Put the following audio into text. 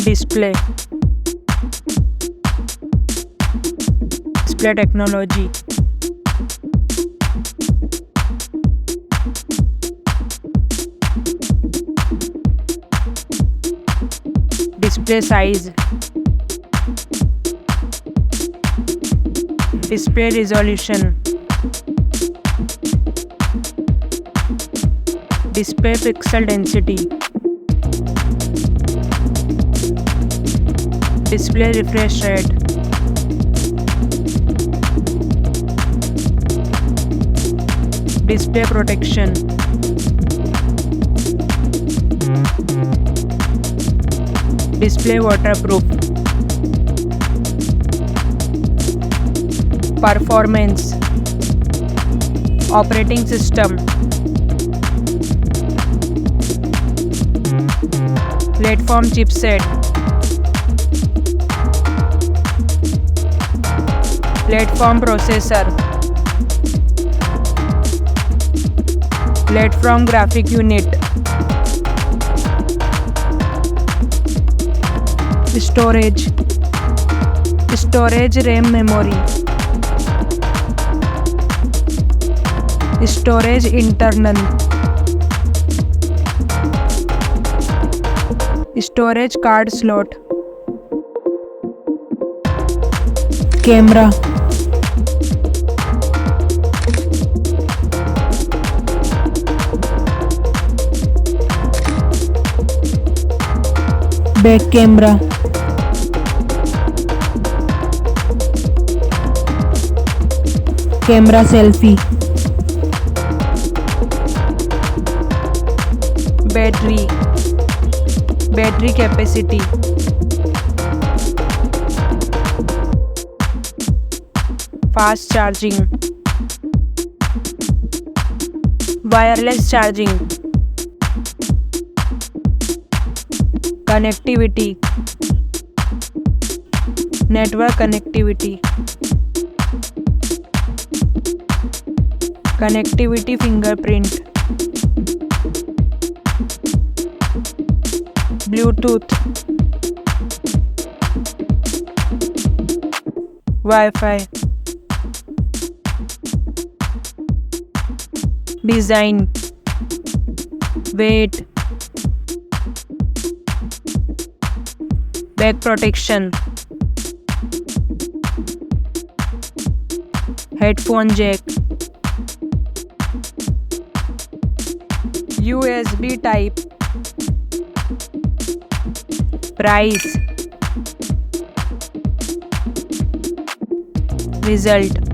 Display technology. Display size. Display resolution. Display pixel density. Display refresh rate. Display protection. Display waterproof. Performance. Operating system. Platform chipset. Platform processor. Platform graphic unit. Storage RAM memory. Storage internal. Storage card slot. Camera. Back camera. Camera selfie. Battery capacity. Fast charging. Wireless charging. Connectivity. Network connectivity. Connectivity fingerprint. Bluetooth. Wi-Fi. Design. Weight. Back protection. Headphone jack. USB type. Price. Result.